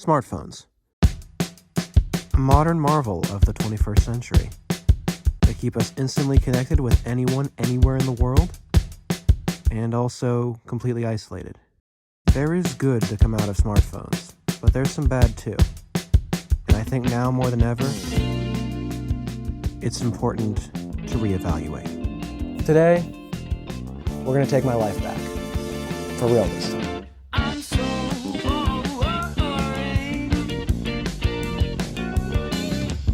Smartphones. A modern marvel of the 21st century. They keep us instantly connected with anyone, anywhere in the world, and also completely isolated. There is good to come out of smartphones, but there's some bad too. And I think now more than ever, it's important to reevaluate. Today, we're going to take my life back. For real this time.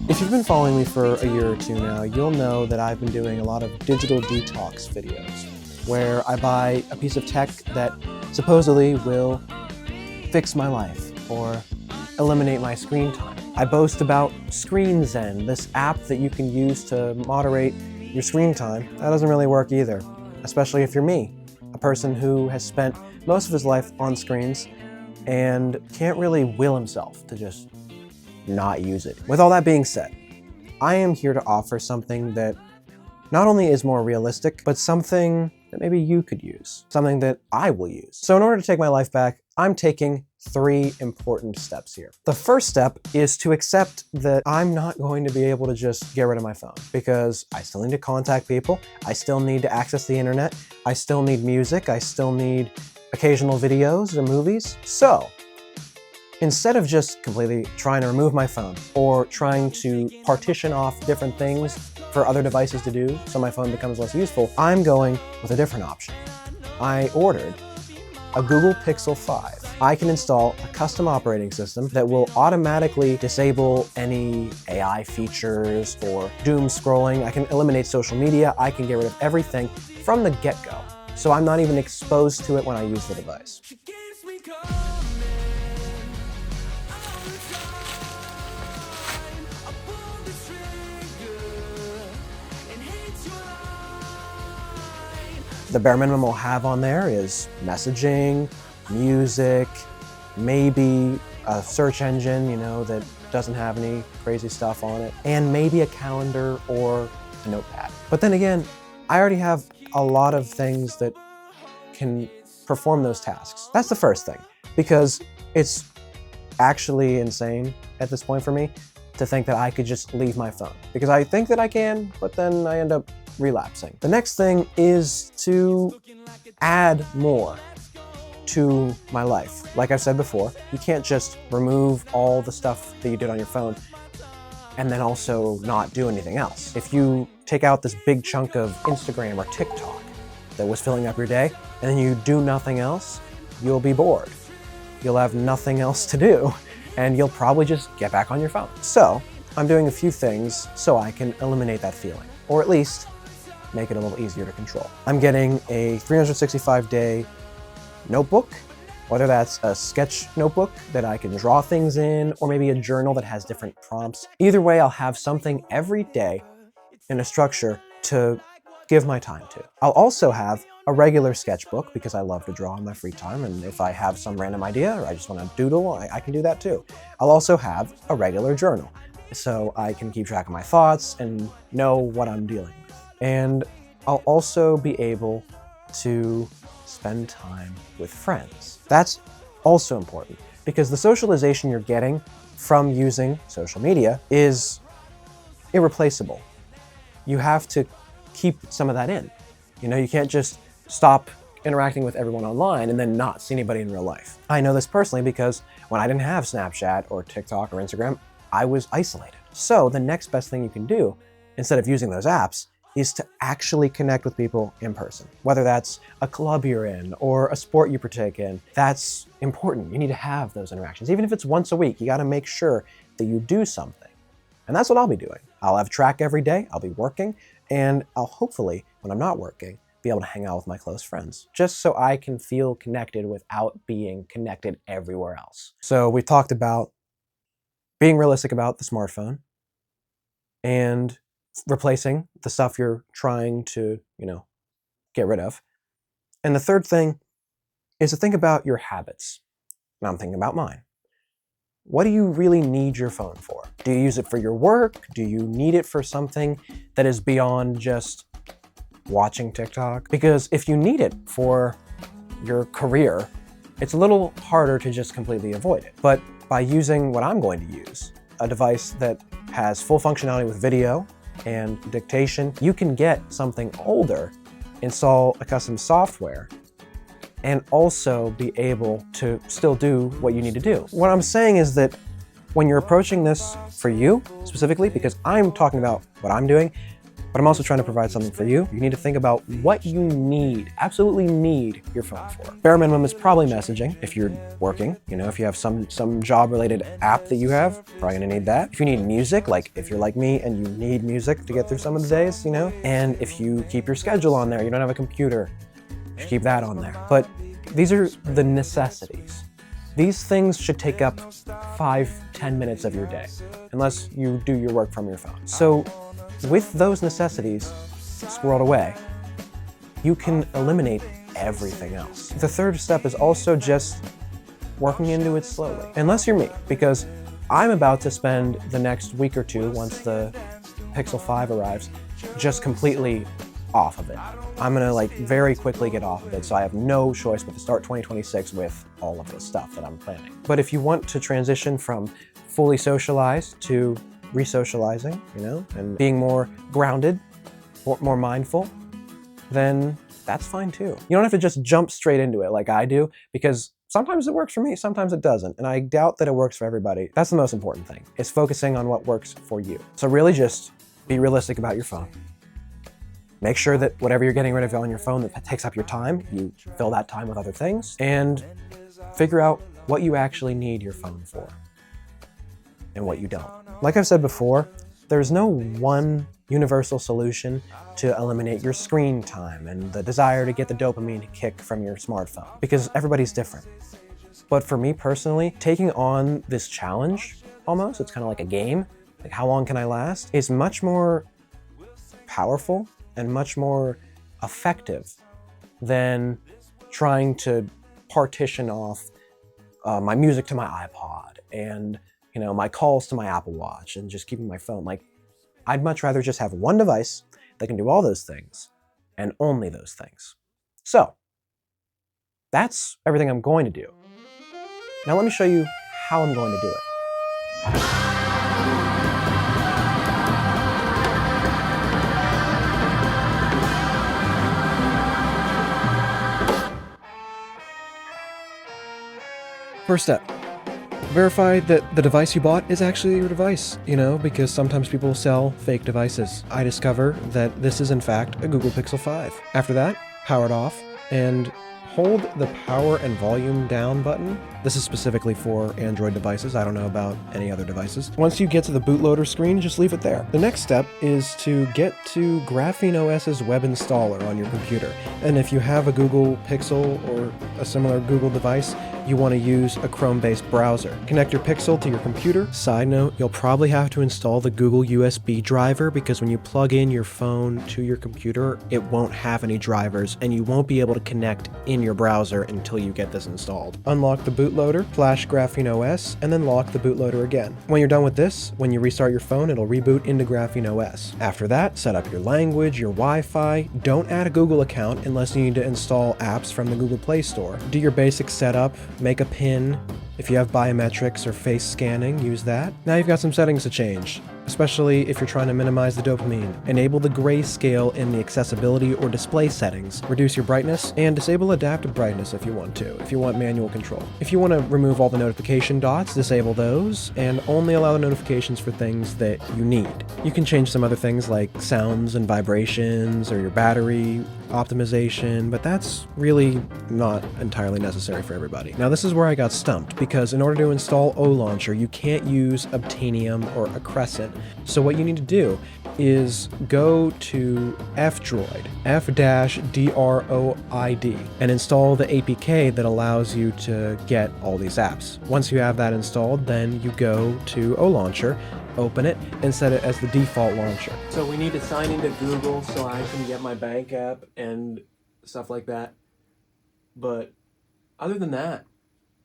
If you've been following me for a year or two now, you'll know that I've been doing a lot of digital detox videos where I buy a piece of tech that supposedly will fix my life or eliminate my screen time. I boast about Screen Zen, this app that you can use to moderate your screen time. That doesn't really work either, especially if you're me, a person who has spent most of his life on screens and can't really will himself to just not use it. With all that being said, I am here to offer something that not only is more realistic, but something that maybe you could use, something that I will use. So in order to take my life back, I'm taking 3 important steps here. The first step is to accept that I'm not going to be able to just get rid of my phone because I still need to contact people, I still need to access the internet, I still need music, I still need occasional videos or movies. So instead of just completely trying to remove my phone or trying to partition off different things for other devices to do so my phone becomes less useful, I'm going with a different option. I ordered a Google Pixel 5. I can install a custom operating system that will automatically disable any AI features or doom scrolling. I can eliminate social media. I can get rid of everything from the get-go, so I'm not even exposed to it when I use the device. The bare minimum we'll have on there is messaging, music, maybe a search engine, that doesn't have any crazy stuff on it, and maybe a calendar or a notepad. But then again, I already have a lot of things that can perform those tasks. That's the first thing, because it's actually insane at this point for me to think that I could just leave my phone, because I think that I can, but then I end up relapsing. The next thing is to add more to my life. Like I've said before, you can't just remove all the stuff that you did on your phone and then also not do anything else. If you take out this big chunk of Instagram or TikTok that was filling up your day and then you do nothing else, you'll be bored. You'll have nothing else to do and you'll probably just get back on your phone. So I'm doing a few things so I can eliminate that feeling, or at least make it a little easier to control. I'm getting a 365-day notebook, whether that's a sketch notebook that I can draw things in, or maybe a journal that has different prompts. Either way, I'll have something every day in a structure to give my time to. I'll also have a regular sketchbook because I love to draw in my free time, and if I have some random idea or I just want to doodle, I can do that too. I'll also have a regular journal so I can keep track of my thoughts and know what I'm dealing with. And I'll also be able to spend time with friends. That's also important because the socialization you're getting from using social media is irreplaceable. You have to keep some of that in. You can't just stop interacting with everyone online and then not see anybody in real life. I know this personally because when I didn't have Snapchat or TikTok or Instagram, I was isolated. So the next best thing you can do, instead of using those apps, is to actually connect with people in person. Whether that's a club you're in or a sport you partake in, that's important. You need to have those interactions. Even if it's once a week, you gotta make sure that you do something. And that's what I'll be doing. I'll have track every day, I'll be working, and I'll hopefully, when I'm not working, be able to hang out with my close friends, just so I can feel connected without being connected everywhere else. So we talked about being realistic about the smartphone and replacing the stuff you're trying to, get rid of. And the third thing is to think about your habits. And I'm thinking about mine. What do you really need your phone for? Do you use it for your work? Do you need it for something that is beyond just watching TikTok? Because if you need it for your career It's a little harder to just completely avoid it. But by using what I'm going to use, a device that has full functionality with video and dictation, you can get something older, install a custom software, and also be able to still do what you need to do. What I'm saying is that when you're approaching this for you specifically, because I'm talking about what I'm doing, but I'm also trying to provide something for you, you need to think about what you need, absolutely need your phone for. Bare minimum is probably messaging if you're working. You know, if you have some job-related app that you have, probably gonna need that. If you need music, like if you're like me and you need music to get through some of the days, you know, and if you keep your schedule on there, you don't have a computer, you keep that on there. But these are the necessities. These things should take up 5-10 minutes of your day, unless you do your work from your phone. So with those necessities squirreled away, you can eliminate everything else. The third step is also just working into it slowly. Unless you're me, because I'm about to spend the next week or two, once the Pixel 5 arrives, just completely off of it. I'm gonna very quickly get off of it, so I have no choice but to start 2026 with all of this stuff that I'm planning. But if you want to transition from fully socialized to re-socializing, you know, and being more grounded, more mindful, then that's fine too. You don't have to just jump straight into it like I do, because sometimes it works for me, sometimes it doesn't, and I doubt that it works for everybody. That's the most important thing, is focusing on what works for you. So really just be realistic about your phone. Make sure that whatever you're getting rid of on your phone that takes up your time, you fill that time with other things, and figure out what you actually need your phone for and what you don't. Like I've said before, there's no one universal solution to eliminate your screen time and the desire to get the dopamine kick from your smartphone, because everybody's different. But for me personally, taking on this challenge, almost, it's kind of like a game, like how long can I last, is much more powerful and much more effective than trying to partition off my music to my iPod and, you know, my calls to my Apple Watch and just keeping my phone. Like, I'd much rather just have one device that can do all those things and only those things. So that's everything I'm going to do. Now let me show you how I'm going to do it. First step, verify that the device you bought is actually your device, you know, because sometimes people sell fake devices. I discover that this is in fact a Google Pixel 5. After that, power it off and hold the power and volume down button. This is specifically for Android devices. I don't know about any other devices. Once you get to the bootloader screen, just leave it there. The next step is to get to Graphene OS's web installer on your computer. And if you have a Google Pixel or a similar Google device, you want to use a Chrome-based browser. Connect your Pixel to your computer. Side note, you'll probably have to install the Google USB driver, because when you plug in your phone to your computer, it won't have any drivers and you won't be able to connect in your browser until you get this installed. Unlock the bootloader, flash Graphene OS, and then lock the bootloader again. When you're done with this, when you restart your phone, it'll reboot into Graphene OS. After that, set up your language, your Wi-Fi. Don't add a Google account unless you need to install apps from the Google Play Store. Do your basic setup, make a PIN. If you have biometrics or face scanning, use that. Now you've got some settings to change, especially if you're trying to minimize the dopamine. Enable the grayscale in the accessibility or display settings. Reduce your brightness and disable adaptive brightness if you want to, if you want manual control. If you want to remove all the notification dots, disable those and only allow the notifications for things that you need. You can change some other things like sounds and vibrations or your battery optimization, but that's really not entirely necessary for everybody. Now this is where I got stumped, because in order to install OLauncher, you can't use Obtainium or Accrescent. So what you need to do is go to F-Droid, F-Droid, and install the APK that allows you to get all these apps. Once you have that installed, then you go to OLauncher, open it, and set it as the default launcher. So we need to sign into Google so I can get my bank app and stuff like that. But other than that,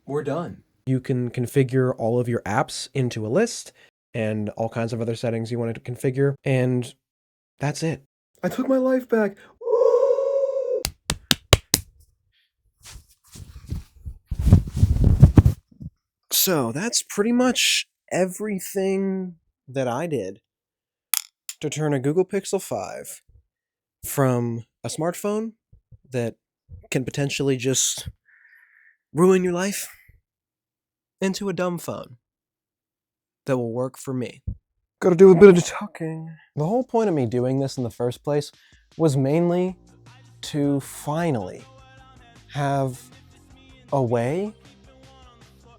we're done. You can configure all of your apps into a list and all kinds of other settings you wanted to configure, and that's it. I took my life back. So that's pretty much everything that I did to turn a Google Pixel 5 from a smartphone that can potentially just ruin your life into a dumb phone that will work for me. Gotta do a bit of talking. The whole point of me doing this in the first place was mainly to finally have a way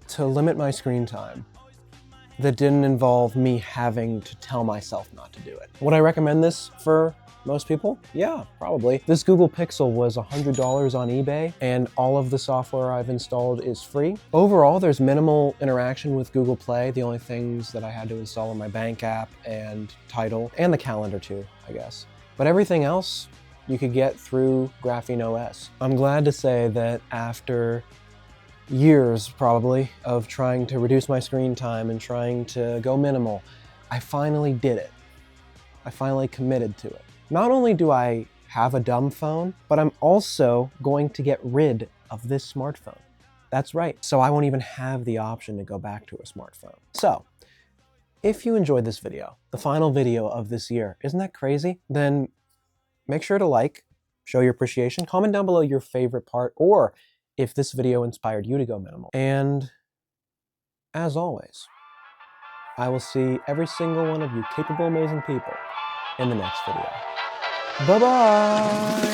to limit my screen time that didn't involve me having to tell myself not to do it. Would I recommend this for most people? Yeah, probably. This Google Pixel was $100 on eBay, and all of the software I've installed is free. Overall, there's minimal interaction with Google Play. The only things that I had to install are my bank app and Tidal, and the calendar too, I guess. But everything else you could get through Graphene OS. I'm glad to say that after years, probably, of trying to reduce my screen time and trying to go minimal, I finally did it. I finally committed to it. Not only do I have a dumb phone, but I'm also going to get rid of this smartphone. That's right. So I won't even have the option to go back to a smartphone. So, if you enjoyed this video, the final video of this year, isn't that crazy? Then make sure to like, show your appreciation, comment down below your favorite part, or if this video inspired you to go minimal. And as always, I will see every single one of you capable, amazing people in the next video. Bye-bye!